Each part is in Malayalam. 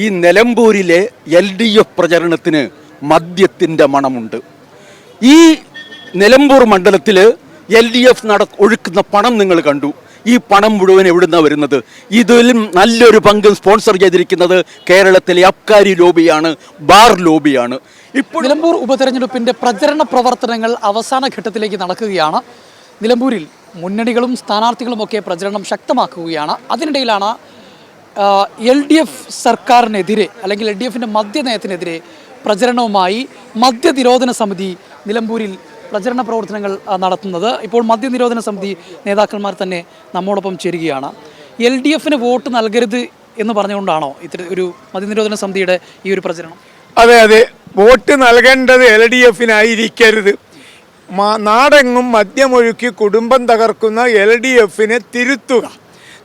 ഈ നിലമ്പൂരിലെ LDF പ്രചരണത്തിന് മദ്യത്തിൻ്റെ മണമുണ്ട്. ഈ നിലമ്പൂർ മണ്ഡലത്തിൽ LDF ഒഴുക്കുന്ന പണം നിങ്ങൾ കണ്ടു. ഈ പണം മുഴുവൻ എവിടുന്നാണ് വരുന്നത്? ഇതിലും നല്ലൊരു പങ്ക് സ്പോൺസർ ചെയ്തിരിക്കുന്നത് കേരളത്തിലെ അബ്കാരി ലോബിയാണ്, ബാർ ലോബിയാണ്. ഇപ്പോൾ നിലമ്പൂർ ഉപതെരഞ്ഞെടുപ്പിൻ്റെ പ്രചരണ പ്രവർത്തനങ്ങൾ അവസാന ഘട്ടത്തിലേക്ക് നടക്കുകയാണ്. നിലമ്പൂരിൽ മുന്നണികളും സ്ഥാനാർത്ഥികളുമൊക്കെ പ്രചരണം ശക്തമാക്കുകയാണ്. അതിനിടയിലാണ് LDF സർക്കാരിനെതിരെ അല്ലെങ്കിൽ LDFിൻ്റെ മദ്യനയത്തിനെതിരെ പ്രചരണവുമായി മദ്യനിരോധന സമിതി നിലമ്പൂരിൽ പ്രചരണ പ്രവർത്തനങ്ങൾ നടത്തുന്നത്. ഇപ്പോൾ മദ്യനിരോധന സമിതി നേതാക്കന്മാർ തന്നെ നമ്മോടൊപ്പം ചേരുകയാണ്. LDFിന് വോട്ട് നൽകരുത് എന്ന് പറഞ്ഞുകൊണ്ടാണോ ഇത്തരം ഒരു മദ്യനിരോധന സമിതിയുടെ ഈ ഒരു പ്രചരണം? അതെ, വോട്ട് നൽകേണ്ടത് LDFിനായിരിക്കരുത്. നാടെങ്ങും മദ്യമൊഴുക്കി കുടുംബം തകർക്കുന്ന LDFിനെ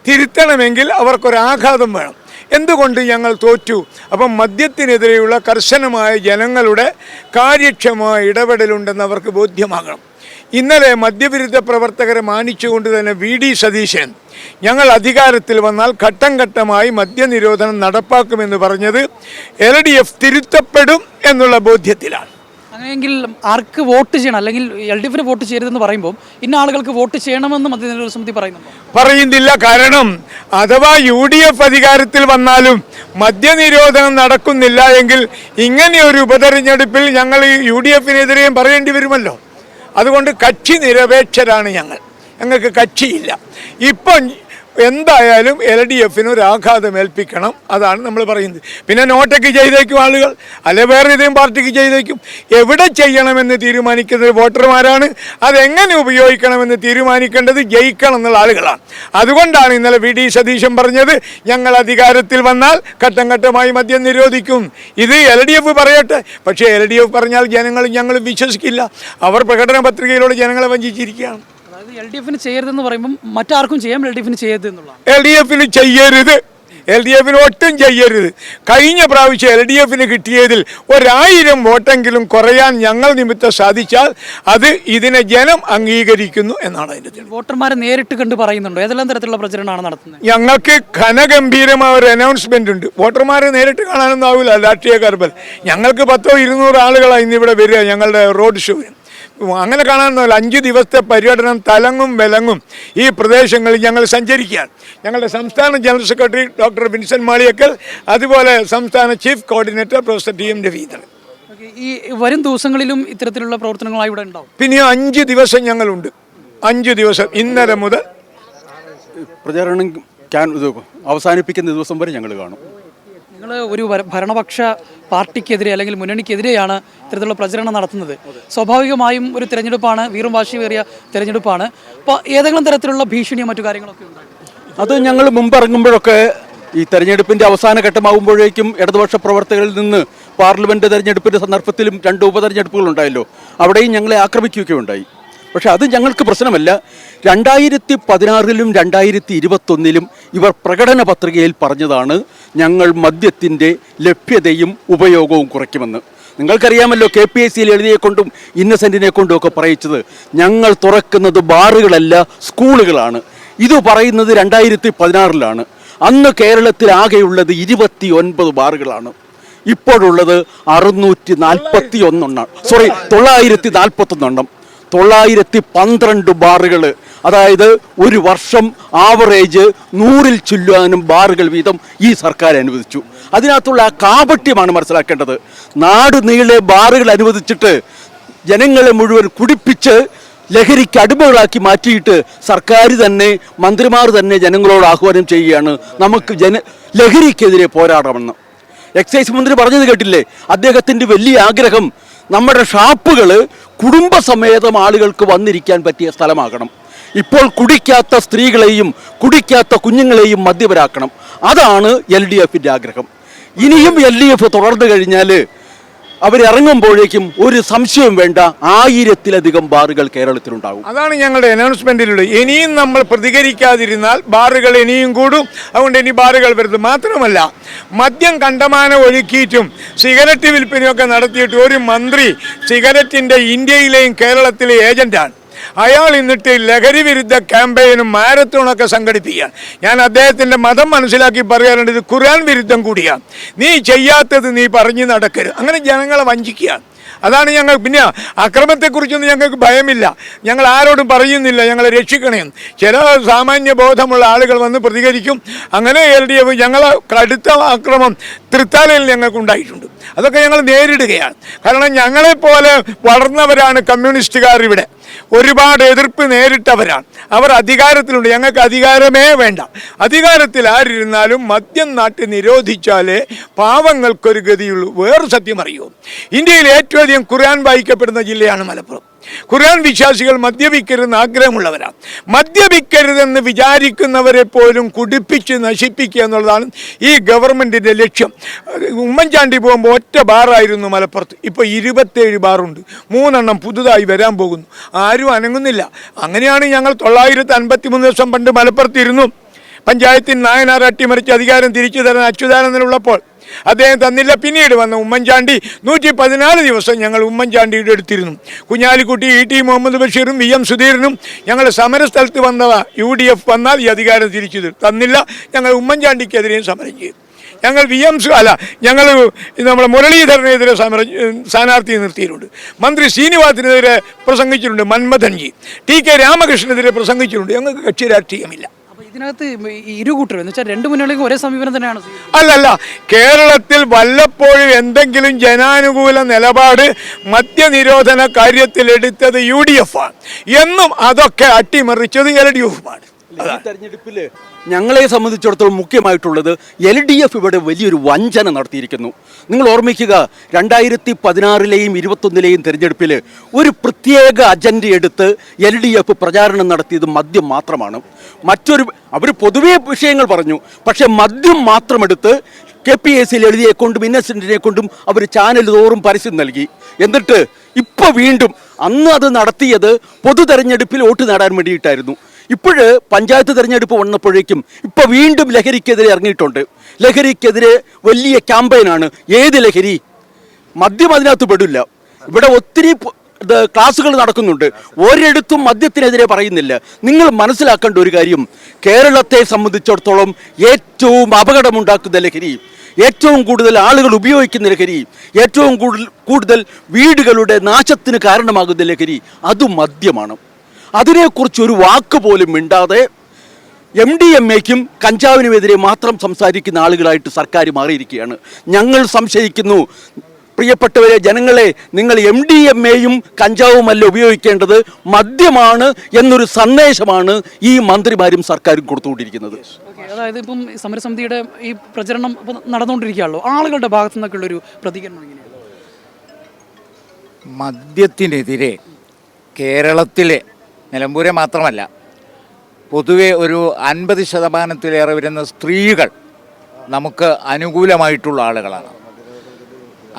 തിരുത്തണമെങ്കിൽ അവർക്കൊരാഘാതം വേണം. എന്തുകൊണ്ട് ഞങ്ങൾ തോറ്റു? അപ്പം മദ്യത്തിനെതിരെയുള്ള കർശനമായ ജനങ്ങളുടെ കാര്യക്ഷമമായ ഇടപെടലുണ്ടെന്ന് അവർക്ക് ബോധ്യമാകണം. ഇന്നലെ മദ്യവിരുദ്ധ പ്രവർത്തകരെ മാനിച്ചുകൊണ്ട് തന്നെ VD സതീശൻ ഞങ്ങൾ അധികാരത്തിൽ വന്നാൽ ഘട്ടം ഘട്ടമായി മദ്യനിരോധനം നടപ്പാക്കുമെന്ന് പറഞ്ഞത് LDF തിരുത്തപ്പെടും എന്നുള്ള ബോധ്യത്തിലാണ്. അങ്ങനെയെങ്കിൽ ആർക്ക് വോട്ട് ചെയ്യണം, അല്ലെങ്കിൽ LDFിന് വോട്ട് ചെയ്യരുതെന്ന് പറയുമ്പോൾ ഇന്ന ആളുകൾക്ക് വോട്ട് ചെയ്യണമെന്ന് മദ്യനിരോധന സമിതി പറയുന്നില്ല. കാരണം അഥവാ UDF അധികാരത്തിൽ വന്നാലും മദ്യനിരോധനം നടക്കുന്നില്ല എങ്കിൽ ഇങ്ങനെയൊരു ഉപതെരഞ്ഞെടുപ്പിൽ ഞങ്ങൾ UDFിനെതിരെയും പറയേണ്ടി വരുമല്ലോ. അതുകൊണ്ട് കക്ഷി നിരപേക്ഷരാണ് ഞങ്ങൾക്ക് കക്ഷിയില്ല. ഇപ്പം എന്തായാലും LDFിന് ഒരു ആഘാതം ഏൽപ്പിക്കണം, അതാണ് നമ്മൾ പറയുന്നത്. പിന്നെ നോട്ടൊക്കെ ചെയ്തേക്കും ആളുകൾ, അല്ലെ വേറെ ഏതെങ്കിലും പാർട്ടിക്ക് ചെയ്തേക്കും. എവിടെ ചെയ്യണമെന്ന് തീരുമാനിക്കുന്നത് വോട്ടർമാരാണ്. അതെങ്ങനെ ഉപയോഗിക്കണമെന്ന് തീരുമാനിക്കേണ്ടത് ജയിക്കണം എന്നുള്ള ആളുകളാണ്. അതുകൊണ്ടാണ് ഇന്നലെ VD സതീശൻ പറഞ്ഞത് ഞങ്ങൾ അധികാരത്തിൽ വന്നാൽ ഘട്ടം ഘട്ടമായി മദ്യം നിരോധിക്കും. ഇത് LDF പറയട്ടെ. പക്ഷേ LDF പറഞ്ഞാൽ ജനങ്ങളും ഞങ്ങളും വിശ്വസിക്കില്ല. അവർ പ്രകടന പത്രികയിലൂടെ ജനങ്ങളെ വഞ്ചിച്ചിരിക്കുകയാണ്. LDFിന് ചെയ്യരുതെന്ന് പറയുമ്പോൾ മറ്റാർക്കും ചെയ്യാം, LDFിന് ചെയ്യരുത് എന്നുള്ള. LDFിന് ചെയ്യരുത്, LDFിന് ഒട്ടും ചെയ്യരുത്. കഴിഞ്ഞ പ്രാവശ്യം LDFിന് കിട്ടിയതിൽ 1000 വോട്ടെങ്കിലും കുറയാൻ ഞങ്ങൾ നിമിത്തം സാധിച്ചാൽ അത് ഇതിനെ ജനം അംഗീകരിക്കുന്നു എന്നാണ് അതിൻ്റെ. വോട്ടർമാരെ നേരിട്ട് കണ്ട് പറയുന്നുണ്ടോ? ഏതെല്ലാം തരത്തിലുള്ള പ്രചരണമാണ് നടത്തുന്നത്? ഞങ്ങൾക്ക് ഘനഗംഭീരമായ ഒരു അനൗൺസ്മെന്റ് ഉണ്ട്. വോട്ടർമാരെ നേരിട്ട് കാണാനൊന്നും ആവില്ല രാഷ്ട്രീയക്കാർബൽ. ഞങ്ങൾക്ക് 100-200 ആളുകളാണ് ഇന്നിവിടെ വരിക ഞങ്ങളുടെ റോഡ് ഷോയിൽ. അങ്ങനെ കാണാനൊന്നുമില്ല. 5 ദിവസത്തെ പര്യടനം തലങ്ങും വിലങ്ങും ഈ പ്രദേശങ്ങളിൽ ഞങ്ങൾ സഞ്ചരിക്കുകയാണ്. ഞങ്ങളുടെ സംസ്ഥാന general secretary doctor Vincent Maliyekkal, അതുപോലെ സംസ്ഥാന chief coordinator professor TM Raveendran. ഈ വരും ദിവസങ്ങളിലും ഇത്തരത്തിലുള്ള പ്രവർത്തനങ്ങളായി ഇവിടെ ഉണ്ടാവും. പിന്നെ 5 ദിവസം ഞങ്ങളുണ്ട്. 5 ദിവസം ഇന്നലെ മുതൽ പ്രചാരണം അവസാനിപ്പിക്കുന്ന ദിവസം വരെ ഞങ്ങൾ കാണും. നിങ്ങൾ ഒരു ഭരണപക്ഷ പാർട്ടിക്കെതിരെ അല്ലെങ്കിൽ മുന്നണിക്കെതിരെയാണ് ഇത്തരത്തിലുള്ള പ്രചരണം നടത്തുന്നത്. സ്വാഭാവികമായും ഒരു തിരഞ്ഞെടുപ്പാണ്, വീറും വാശിയേറിയ തിരഞ്ഞെടുപ്പാണ്. അപ്പോൾ ഏതെങ്കിലും തരത്തിലുള്ള ഭീഷണിയോ മറ്റു കാര്യങ്ങളൊക്കെ ഉണ്ടാകും? അത് ഞങ്ങൾ മുമ്പ് ഇറങ്ങുമ്പോഴൊക്കെ ഈ തെരഞ്ഞെടുപ്പിൻ്റെ അവസാന ഘട്ടമാകുമ്പോഴേക്കും ഇടതുപക്ഷ പ്രവർത്തകരിൽ നിന്ന് പാർലമെൻറ്റ് തെരഞ്ഞെടുപ്പിൻ്റെ സന്ദർഭത്തിലും 2 ഉപതെരഞ്ഞെടുപ്പുകളുണ്ടായല്ലോ, അവിടെയും ഞങ്ങളെ ആക്രമിക്കുകയുണ്ടായി. പക്ഷെ അത് ഞങ്ങൾക്ക് പ്രശ്നമല്ല. 2016-ലും 2021-ലും ഇവർ പ്രകടന പത്രികയിൽ പറഞ്ഞതാണ് ഞങ്ങൾ മദ്യത്തിൻ്റെ ലഭ്യതയും ഉപയോഗവും കുറയ്ക്കുമെന്ന്. നിങ്ങൾക്കറിയാമല്ലോ, KPICയിൽ എഴുതിയെക്കൊണ്ടും ഇന്നസെൻറ്റിനെ കൊണ്ടും ഒക്കെ പറയിച്ചത് ഞങ്ങൾ തുറക്കുന്നത് ബാറുകളല്ല സ്കൂളുകളാണ്. ഇത് പറയുന്നത് 2016-ലാണ്. അന്ന് കേരളത്തിൽ ആകെയുള്ളത് 29 ബാറുകളാണ്. ഇപ്പോഴുള്ളത് 941 912 ബാറുകൾ. അതായത് ഒരു വർഷം ആവറേജ് 100-ൽ ചുല്ലാനും ബാറുകൾ വീതം ഈ സർക്കാർ അനുവദിച്ചു. അതിനകത്തുള്ള ആ കാപട്യമാണ് മനസ്സിലാക്കേണ്ടത്. നാട് നീളെ ബാറുകൾ അനുവദിച്ചിട്ട് ജനങ്ങളെ മുഴുവൻ കുടിപ്പിച്ച് ലഹരിക്ക് അടിമകളാക്കി മാറ്റിയിട്ട് സർക്കാർ തന്നെ, മന്ത്രിമാർ തന്നെ ജനങ്ങളോട് ആഹ്വാനം ചെയ്യുകയാണ് നമുക്ക് ലഹരിക്കെതിരെ പോരാടണമെന്ന്. എക്സൈസ് മന്ത്രി പറഞ്ഞത് കേട്ടില്ലേ? അദ്ദേഹത്തിൻ്റെ വലിയ ആഗ്രഹം നമ്മുടെ ഷാപ്പുകൾ കുടുംബസമേതം ആളുകൾക്ക് വന്നിരിക്കാൻ പറ്റിയ സ്ഥലമാകണം. ഇപ്പോൾ കുടിക്കാത്ത സ്ത്രീകളെയും കുടിക്കാത്ത കുഞ്ഞുങ്ങളെയും മദ്യപരാക്കണം. അതാണ് LDFിൻ്റെ ആഗ്രഹം. ഇനിയും LDF തുടർന്നു കഴിഞ്ഞാൽ അവരിറങ്ങുമ്പോഴേക്കും ഒരു സംശയം വേണ്ട, 1000-ലധികം ബാറുകൾ കേരളത്തിലുണ്ടാകും. അതാണ് ഞങ്ങളുടെ അനൗൺസ്മെന്റിലുള്ളത്. ഇനിയും നമ്മൾ പ്രതികരിക്കാതിരുന്നാൽ ബാറുകൾ ഇനിയും കൂടും. അതുകൊണ്ട് ഇനി ബാറുകൾ വരുന്നത് മാത്രമല്ല, മദ്യം കണ്ടമാനം ഒഴുക്കിയിട്ടും സിഗരറ്റ് വിൽപ്പനയൊക്കെ നടത്തിയിട്ട് ഒരു മന്ത്രി സിഗരറ്റിൻ്റെ ഇന്ത്യയിലെയും കേരളത്തിലെ ഏജന്റാണ്. അയാൾ എന്നിട്ട് ലഹരി വിരുദ്ധ ക്യാമ്പയിനും മാരത്തോണൊക്കെ സംഘടിപ്പിക്കുകയാണ്. ഞാൻ അദ്ദേഹത്തിൻ്റെ മതം മനസ്സിലാക്കി പറയാറുണ്ട്, ഇത് ഖുർആൻ വിരുദ്ധം കൂടിയാണ്. നീ ചെയ്യാത്തത് നീ പറഞ്ഞു നടക്കരുത്. അങ്ങനെ ജനങ്ങളെ വഞ്ചിക്കുകയാണ്. അതാണ് ഞങ്ങൾ. പിന്നെ അക്രമത്തെക്കുറിച്ചൊന്നും ഞങ്ങൾക്ക് ഭയമില്ല, ഞങ്ങൾ ആരോടും പറയുന്നില്ല ഞങ്ങളെ രക്ഷിക്കണമെന്ന്. ചില സാമാന്യ ബോധമുള്ള ആളുകൾ വന്ന് പ്രതികരിക്കും. അങ്ങനെ LDF ഞങ്ങളെ കടുത്ത ആക്രമം തൃത്താലയിൽ ഞങ്ങൾക്കുണ്ടായിട്ടുണ്ട്. അതൊക്കെ ഞങ്ങൾ നേരിടുകയാണ്. കാരണം ഞങ്ങളെപ്പോലെ വളർന്നവരാണ് കമ്മ്യൂണിസ്റ്റുകാർ. ഇവിടെ ഒരുപാട് എതിർപ്പ് നേരിട്ടവരാണ്. അവർ അധികാരത്തിലുണ്ട്, ഞങ്ങൾക്ക് അധികാരമേ വേണ്ട. അധികാരത്തിൽ ആരിരുന്നാലും മദ്യം നാട്ടിൽ നിരോധിച്ചാലേ പാവങ്ങൾക്കൊരു ഗതിയുള്ളൂ. വേറെ സത്യം അറിയൂ, ഇന്ത്യയിൽ ഏറ്റവും അധികം ഖുർആൻ വായിക്കപ്പെടുന്ന ജില്ലയാണ് മലപ്പുറം. ഖുർആൻ വിശ്വാസികൾ മദ്യപിക്കരുതെന്ന് ആഗ്രഹമുള്ളവരാണ്. മദ്യപിക്കരുതെന്ന് വിചാരിക്കുന്നവരെ പോലും കുടിപ്പിച്ച് നശിപ്പിക്കുക എന്നുള്ളതാണ് ഈ ഗവൺമെൻറ്റിൻ്റെ ലക്ഷ്യം. ഉമ്മൻചാണ്ടി പോകുമ്പോൾ ഒറ്റ ബാറായിരുന്നു മലപ്പുറത്ത്, ഇപ്പോൾ 27 ബാറുണ്ട്. 3 പുതുതായി വരാൻ പോകുന്നു. ആരും അനങ്ങുന്നില്ല. അങ്ങനെയാണ് ഞങ്ങൾ 953 ദിവസം പണ്ട് മലപ്പുറത്തിരുന്നു. പഞ്ചായത്തിന് നായനാർ അട്ടിമറിച്ച് അധികാരം തിരിച്ചു തരാൻ അച്യുതാനന്ദനുള്ളപ്പോൾ അദ്ദേഹം തന്നില്ല. പിന്നീട് വന്ന ഉമ്മൻചാണ്ടി 114 ദിവസം ഞങ്ങൾ ഉമ്മൻചാണ്ടിയുടെ അടുത്തിരുന്നു. കുഞ്ഞാലിക്കുട്ടി, ET മുഹമ്മദ് ബഷീറും VM സുധീരനും ഞങ്ങൾ സമരസ്ഥലത്ത് വന്നവ. UDF വന്നാൽ ഈ അധികാരം തിരിച്ചു തന്നില്ല. ഞങ്ങൾ ഉമ്മൻചാണ്ടിക്കെതിരെയും സമരം ചെയ്തു. ഞങ്ങൾ ഞങ്ങൾ നമ്മുടെ മുരളീധരനെതിരെ സ്ഥാനാർത്ഥിയെ നിർത്തിയിട്ടുണ്ട്. മന്ത്രി ശ്രീനിവാസിനെതിരെ പ്രസംഗിച്ചിട്ടുണ്ട്. മൻമഥൻജി TK രാമകൃഷ്ണനെതിരെ പ്രസംഗിച്ചിട്ടുണ്ട്. ഞങ്ങൾക്ക് കക്ഷി രാഷ്ട്രീയമില്ല. ഇതിനകത്ത് ഇരുകൂട്ടരും എന്ന് വെച്ചാൽ 2 മുന്നണികൾക്കും ഒരേ സമീപനം തന്നെയാണ്. അല്ലല്ല, കേരളത്തിൽ വല്ലപ്പോഴും എന്തെങ്കിലും ജനാനുകൂല നിലപാട് മദ്യനിരോധന കാര്യത്തിൽ എടുത്തത് UDF ആണ്. എന്നും അതൊക്കെ അട്ടിമറിച്ചത് LDF ആണ്. ഈ തെരഞ്ഞെടുപ്പിൽ ഞങ്ങളെ സംബന്ധിച്ചിടത്തോളം മുഖ്യമായിട്ടുള്ളത് LDF ഇവിടെ വലിയൊരു വഞ്ചന നടത്തിയിരിക്കുന്നു. നിങ്ങൾ ഓർമ്മിക്കുക, 2016-ലെയും 2021-ലെയും തെരഞ്ഞെടുപ്പിൽ ഒരു പ്രത്യേക അജണ്ട എടുത്ത് LDF പ്രചാരണം നടത്തിയത് മദ്യം മാത്രമാണ്. അവർ പൊതുവേ വിഷയങ്ങൾ പറഞ്ഞു, പക്ഷെ മദ്യം മാത്രമെടുത്ത് KPAC എഴുതിയെ കൊണ്ടും ഇന്നസെന്റിനെ കൊണ്ടും അവർ ചാനൽ തോറും പരസ്യം നൽകി. എന്നിട്ട് ഇപ്പോൾ വീണ്ടും അന്ന് അത് നടത്തിയത് പൊതു തെരഞ്ഞെടുപ്പിൽ വോട്ട് നേടാൻ വേണ്ടിയിട്ടായിരുന്നു. ഇപ്പോഴ് പഞ്ചായത്ത് തെരഞ്ഞെടുപ്പ് വന്നപ്പോഴേക്കും ഇപ്പോൾ വീണ്ടും ലഹരിക്കെതിരെ ഇറങ്ങിയിട്ടുണ്ട്. ലഹരിക്കെതിരെ വലിയ ക്യാമ്പയിനാണ്. ഏത് ലഹരി? മദ്യം അതിനകത്ത് പെടില്ല. ഇവിടെ ഒത്തിരി ക്ലാസുകൾ നടക്കുന്നുണ്ട്. ഒരിടത്തും മദ്യത്തിനെതിരെ പറയുന്നില്ല. നിങ്ങൾ മനസ്സിലാക്കേണ്ട ഒരു കാര്യം, കേരളത്തെ സംബന്ധിച്ചിടത്തോളം ഏറ്റവും അപകടമുണ്ടാക്കുന്ന ലഹരി, ഏറ്റവും കൂടുതൽ ആളുകൾ ഉപയോഗിക്കുന്ന ലഹരി, ഏറ്റവും കൂടുതൽ വീടുകളുടെ നാശത്തിന് കാരണമാകുന്ന ലഹരി അത് മദ്യമാണ്. അതിനെക്കുറിച്ച് ഒരു വാക്ക് പോലും മിണ്ടാതെ MDMAയ്ക്കും കഞ്ചാവിനുമെതിരെ മാത്രം സംസാരിക്കുന്ന ആളുകളായിട്ട് സർക്കാർ മാറിയിരിക്കുകയാണ്. ഞങ്ങൾ സംശയിക്കുന്നു, പ്രിയപ്പെട്ടവരെ, ജനങ്ങളെ, നിങ്ങൾ MDMAയും കഞ്ചാവുമല്ല ഉപയോഗിക്കേണ്ടത്, മദ്യമാണ് എന്നൊരു സന്ദേശമാണ് ഈ മന്ത്രിമാരും സർക്കാരും കൊടുത്തുകൊണ്ടിരിക്കുന്നത്. അതായത് ഇപ്പം സമരസമിതിയുടെ ഈ പ്രചരണം നടന്നുകൊണ്ടിരിക്കുകയാണല്ലോ, ആളുകളുടെ ഭാഗത്തു നിന്നൊക്കെയുള്ളൊരു പ്രതികരണം എങ്ങനെയാണ്? മദ്യത്തിനെതിരെ കേരളത്തിലെ, നിലമ്പൂരെ മാത്രമല്ല, പൊതുവെ ഒരു 50% വരുന്ന സ്ത്രീകൾ നമുക്ക് അനുകൂലമായിട്ടുള്ള ആളുകളാണ്.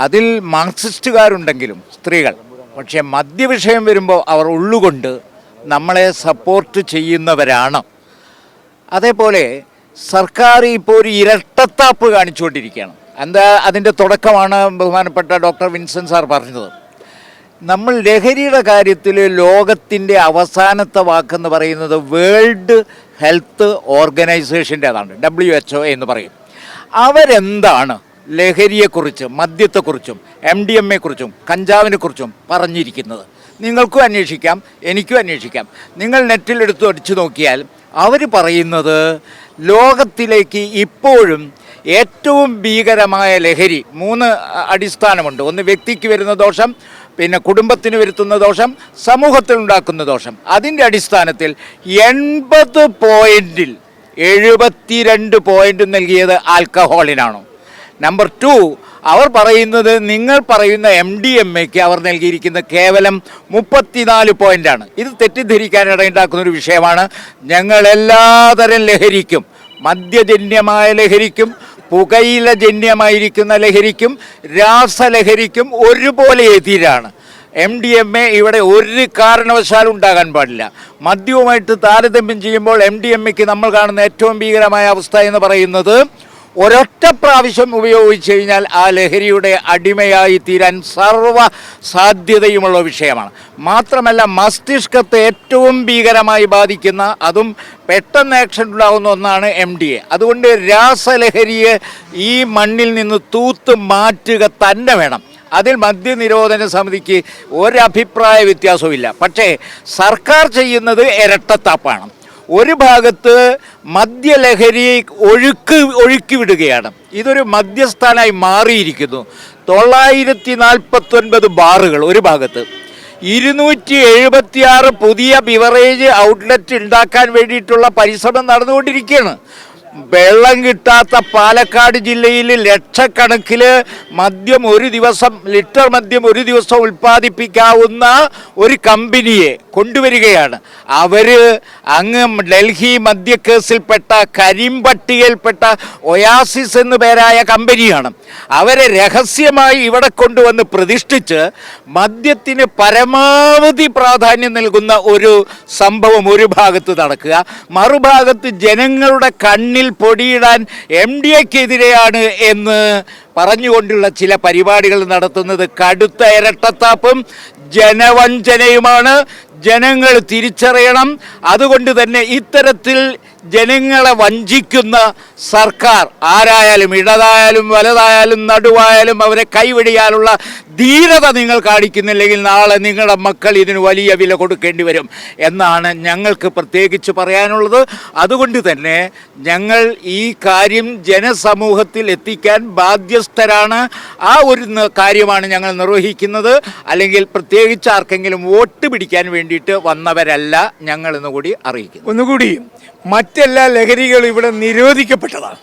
അതിൽ മാർക്സിസ്റ്റുകാരുണ്ടെങ്കിലും സ്ത്രീകൾ, പക്ഷേ മദ്യവിഷയം വരുമ്പോൾ അവർ ഉള്ളുകൊണ്ട് നമ്മളെ സപ്പോർട്ട് ചെയ്യുന്നവരാണ്. അതേപോലെ സർക്കാർ ഇപ്പോൾ ഒരു ഇരട്ടത്താപ്പ് കാണിച്ചുകൊണ്ടിരിക്കുകയാണ്. എന്താ അതിൻ്റെ തുടക്കമാണ് ബഹുമാനപ്പെട്ട ഡോക്ടർ വിൻസെൻ്റ് സാർ പറഞ്ഞത്. നമ്മൾ ലഹരിയുടെ കാര്യത്തിൽ ലോകത്തിൻ്റെ അവസാനത്തെ വാക്കെന്ന് പറയുന്നത് വേൾഡ് ഹെൽത്ത് ഓർഗനൈസേഷൻ്റേതാണ്, WHO എന്ന് പറയും. അവരെന്താണ് ലഹരിയെക്കുറിച്ചും മദ്യത്തെക്കുറിച്ചും MDMAയെക്കുറിച്ചും കഞ്ചാവിനെക്കുറിച്ചും പറഞ്ഞിരിക്കുന്നത്? നിങ്ങൾക്കും അന്വേഷിക്കാം, എനിക്കും അന്വേഷിക്കാം. നിങ്ങൾ നെറ്റിലെടുത്ത് അടിച്ചു നോക്കിയാൽ അവർ പറയുന്നത് ലോകത്തിലേക്ക് ഇപ്പോഴും ഏറ്റവും ഭീകരമായ ലഹരി 3 അടിസ്ഥാനമുണ്ട്. ഒന്ന് വ്യക്തിക്ക് വരുന്ന ദോഷം, പിന്നെ കുടുംബത്തിന് വരുത്തുന്ന ദോഷം, സമൂഹത്തിൽ ഉണ്ടാക്കുന്ന ദോഷം. അതിൻ്റെ അടിസ്ഥാനത്തിൽ 80 പോയിന്റിൽ 72 പോയിന്റ് നൽകിയത് ആൽക്കഹോളിനാണ്. നമ്പർ 2, അവർ പറയുന്നത്, നിങ്ങൾ പറയുന്ന MDMAയ്ക്ക് അവർ നൽകിയിരിക്കുന്ന കേവലം 34 പോയിന്റാണ്. ഇത് തെറ്റിദ്ധരിക്കാനിടയുണ്ടാക്കുന്ന ഒരു വിഷയമാണ്. ഞങ്ങൾ എല്ലാതരം ലഹരിക്കും, മദ്യജന്യമായ ലഹരിക്കും, പുകയിലജന്യമായിരിക്കുന്ന ലഹരിക്കും, രാസലഹരിക്കും ഒരുപോലെ എതിരാണ്. MDMA ഇവിടെ ഒരു കാരണവശാലും ഉണ്ടാകാൻ പാടില്ല. മദ്യവുമായിട്ട് താരതമ്യം ചെയ്യുമ്പോൾ MDMAയ്ക്ക് നമ്മൾ കാണുന്ന ഏറ്റവും ഭീകരമായ അവസ്ഥ എന്ന് പറയുന്നത് ഒരൊറ്റ പ്രാവശ്യം ഉപയോഗിച്ച് കഴിഞ്ഞാൽ ആ ലഹരിയുടെ അടിമയായി തീരാൻ സർവ്വ സാധ്യതയുമുള്ള വിഷയമാണ്. മാത്രമല്ല മസ്തിഷ്കത്തെ ഏറ്റവും ഭീകരമായി ബാധിക്കുന്ന, അതും പെട്ടെന്ന് ആക്ഷൻ ഉണ്ടാകുന്ന ഒന്നാണ് MDA. അതുകൊണ്ട് രാസലഹരിയെ ഈ മണ്ണിൽ നിന്ന് തൂത്ത് മാറ്റുക തന്നെ വേണം. അതിൽ മദ്യനിരോധന സമിതിക്ക് ഒരഭിപ്രായ വ്യത്യാസവുമില്ല. പക്ഷേ സർക്കാർ ചെയ്യുന്നത് ഇരട്ടത്താപ്പാണ്. ഒരു ഭാഗത്ത് മദ്യലഹരി ഒഴുക്കി വിടുകയാണ്. ഇതൊരു മദ്യസ്ഥാനായി മാറിയിരിക്കുന്നു. 949 ബാറുകൾ ഒരു ഭാഗത്ത്, 276 പുതിയ ബിവറേജ് ഔട്ട്ലെറ്റ് ഉണ്ടാക്കാൻ വേണ്ടിയിട്ടുള്ള പരിശ്രമം നടന്നുകൊണ്ടിരിക്കുകയാണ്. വെള്ളം കിട്ടാത്ത പാലക്കാട് ജില്ലയിൽ ലക്ഷക്കണക്കിന് മദ്യം ലിറ്റർ മദ്യം ഒരു ദിവസം ഉൽപ്പാദിപ്പിക്കാവുന്ന ഒരു കമ്പനിയെ കൊണ്ടുവരികയാണ്. അവർ അങ്ങ് ഡൽഹി മദ്യക്കേസിൽപ്പെട്ട കരിമ്പട്ടികയിൽപ്പെട്ട ഒയാസിസ് എന്നു പേരായ കമ്പനിയാണ്. അവരെ രഹസ്യമായി ഇവിടെ കൊണ്ടുവന്ന് പ്രതിഷ്ഠിച്ച് മദ്യത്തിന് പരമാവധി പ്രാധാന്യം നൽകുന്ന ഒരു സംഭവം ഒരു ഭാഗത്ത് നടക്കുക, മറുഭാഗത്ത് ജനങ്ങളുടെ കണ്ണിൽ പൊടിയിടാൻ MDAക്കെതിരെയാണ് എന്ന് പറഞ്ഞുകൊണ്ടുള്ള ചില പരിപാടികൾ നടത്തുന്നത് കടുത്ത ഇരട്ടത്താപ്പും ജനവഞ്ചനയുമാണ്. ജനങ്ങൾ തിരിച്ചറിയണം. അതുകൊണ്ട് തന്നെ ഇത്തരത്തിൽ ജനങ്ങളെ വഞ്ചിക്കുന്ന സർക്കാർ ആരായാലും, ഇടതായാലും വലതായാലും നടുവായാലും, അവരെ കൈവെടിയാനുള്ള ധീരത നിങ്ങൾ കാണിക്കുന്നില്ലെങ്കിൽ നാളെ നിങ്ങളുടെ മക്കൾ ഇതിന് വലിയ വില കൊടുക്കേണ്ടി വരും എന്നാണ് ഞങ്ങൾക്ക് പ്രത്യേകിച്ച് പറയാനുള്ളത്. അതുകൊണ്ട് തന്നെ ഞങ്ങൾ ഈ കാര്യം ജനസമൂഹത്തിൽ എത്തിക്കാൻ ബാധ്യസ്ഥരാണ്. ആ ഒരു കാര്യമാണ് ഞങ്ങൾ നിർവഹിക്കുന്നത്. അല്ലെങ്കിൽ പ്രത്യേകിച്ച് ആർക്കെങ്കിലും വോട്ട് പിടിക്കാൻ വേണ്ടിയിട്ട് വന്നവരല്ല ഞങ്ങൾ എന്നുകൂടി അറിയിക്കുന്നു. ഒന്നുകൂടി, മറ്റെല്ലാ ലഹരികളും ഇവിടെ നിരോധിക്കപ്പെട്ടതാണ്.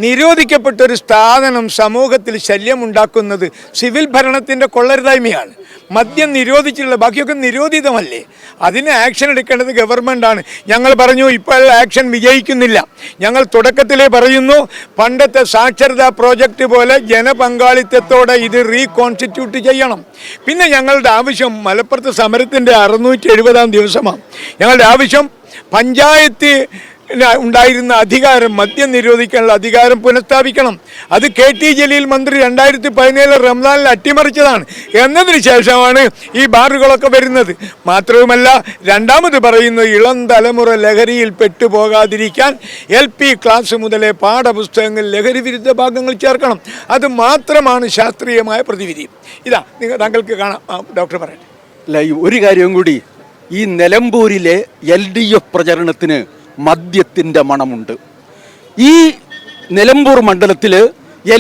നിരോധിക്കപ്പെട്ട ഒരു സ്ഥാപനം സമൂഹത്തിൽ ശല്യമുണ്ടാക്കുന്നത് സിവിൽ ഭരണത്തിൻ്റെ കൊള്ളരുതായ്മയാണ്. മദ്യം നിരോധിച്ചിട്ടുള്ള ബാക്കിയൊക്കെ നിരോധിതമല്ലേ? അതിന് ആക്ഷൻ എടുക്കേണ്ടത് ഗവൺമെൻറ്റാണ്. ഞങ്ങൾ പറഞ്ഞു ഇപ്പോൾ ആക്ഷൻ വിജയിക്കുന്നില്ല. ഞങ്ങൾ തുടക്കത്തിലേ പറയുന്നു, പണ്ടത്തെ സാക്ഷരതാ പ്രോജക്റ്റ് പോലെ ജനപങ്കാളിത്തത്തോടെ ഇത് റീകോൺസ്റ്റിറ്റ്യൂട്ട് ചെയ്യണം. പിന്നെ ഞങ്ങളുടെ ആവശ്യം, മലപ്പുറത്ത് സമരത്തിൻ്റെ 670-ാം ദിവസമാണ്. ഞങ്ങളുടെ ആവശ്യം പഞ്ചായത്ത് ഉണ്ടായിരുന്ന അധികാരം, മദ്യം നിരോധിക്കാനുള്ള അധികാരം പുനഃസ്ഥാപിക്കണം. അത് KT ജലീൽ മന്ത്രി 2017 റംസാനിൽ അട്ടിമറിച്ചതാണ്. എന്നതിന് ശേഷമാണ് ഈ ബാറുകളൊക്കെ വരുന്നത്. മാത്രവുമല്ല, രണ്ടാമത് പറയുന്നത് ഇളം തലമുറ ലഹരിയിൽ പെട്ടുപോകാതിരിക്കാൻ LP ക്ലാസ് മുതലേ പാഠപുസ്തകങ്ങളിൽ ലഹരി വിരുദ്ധ ഭാഗങ്ങൾ ചേർക്കണം. അത് മാത്രമാണ് ശാസ്ത്രീയമായ പ്രതിവിധി. ഇതാ താങ്കൾക്ക് കാണാം. ഡോക്ടർ പറയട്ടെ. അല്ല, ഒരു കാര്യം കൂടി, ഈ നിലമ്പൂരിലെ LDF പ്രചരണത്തിന് മദ്യത്തിൻ്റെ മണമുണ്ട്. ഈ നിലമ്പൂർ മണ്ഡലത്തിൽ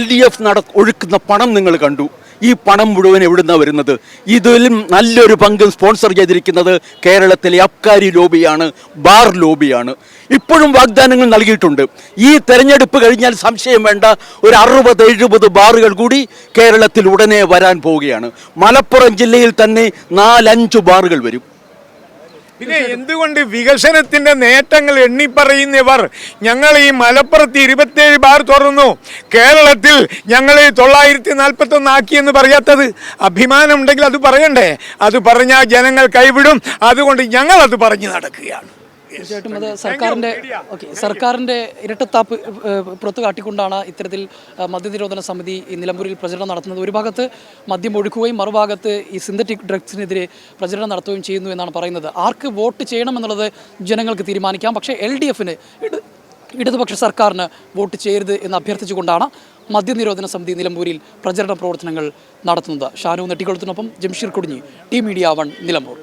LDF ഒഴുക്കുന്ന പണം നിങ്ങൾ കണ്ടു. ഈ പണം മുഴുവൻ എവിടുന്നാണ് വരുന്നത്? ഇതിലും നല്ലൊരു പങ്ക് സ്പോൺസർ ചെയ്തിരിക്കുന്നത് കേരളത്തിലെ അബ്കാരി ലോബിയാണ്, ബാർ ലോബിയാണ്. ഇപ്പോഴും വാഗ്ദാനങ്ങൾ നൽകിയിട്ടുണ്ട്. ഈ തെരഞ്ഞെടുപ്പ് കഴിഞ്ഞാൽ സംശയം വേണ്ട, ഒരു 60-70 ബാറുകൾ കൂടി കേരളത്തിൽ ഉടനെ വരാൻ പോവുകയാണ്. മലപ്പുറം ജില്ലയിൽ തന്നെ 4-5 ബാറുകൾ വരും. പിന്നെ എന്തുകൊണ്ട് വികസനത്തിന്റെ നേട്ടങ്ങൾ എണ്ണിപ്പറയുന്നവർ ഞങ്ങൾ ഈ മലപ്പുറത്ത് 27 ബാർ തുറന്നു, കേരളത്തിൽ ഞങ്ങൾ 941 ആക്കിയെന്ന് പറയാത്തത്? അഭിമാനം ഉണ്ടെങ്കിൽ അത് പറയണ്ടേ? അത് പറഞ്ഞാൽ ജനങ്ങൾ കൈവിടും. അതുകൊണ്ട് ഞങ്ങൾ അത് പറഞ്ഞു നടക്കുകയാണ്. തീർച്ചയായിട്ടും അത് സർക്കാരിൻ്റെ ഇരട്ടത്താപ്പ് പുറത്തു കാട്ടിക്കൊണ്ടാണ് ഇത്തരത്തിൽ മദ്യനിരോധന സമിതി ഈ നിലമ്പൂരിൽ പ്രചരണം നടത്തുന്നത്. ഒരു ഭാഗത്ത് മദ്യം ഒഴുക്കുകയും മറുഭാഗത്ത് ഈ സിന്തറ്റിക് ഡ്രഗ്സിനെതിരെ പ്രചരണം നടത്തുകയും ചെയ്യുന്നു എന്നാണ് പറയുന്നത്. ആർക്ക് വോട്ട് ചെയ്യണമെന്നുള്ളത് ജനങ്ങൾക്ക് തീരുമാനിക്കാം. പക്ഷേ LDFന്, ഇടതുപക്ഷ സർക്കാരിന് വോട്ട് ചെയ്യരുത് എന്ന് അഭ്യർത്ഥിച്ചുകൊണ്ടാണ് മദ്യനിരോധന സമിതി നിലമ്പൂരിൽ പ്രചരണ പ്രവർത്തനങ്ങൾ നടത്തുന്നത്. ഷാനു നെട്ടിക്കുളത്തിനൊപ്പം ജംഷീർ കൊടിഞ്ഞി, ടി മീഡിയ 1 നിലമ്പൂർ.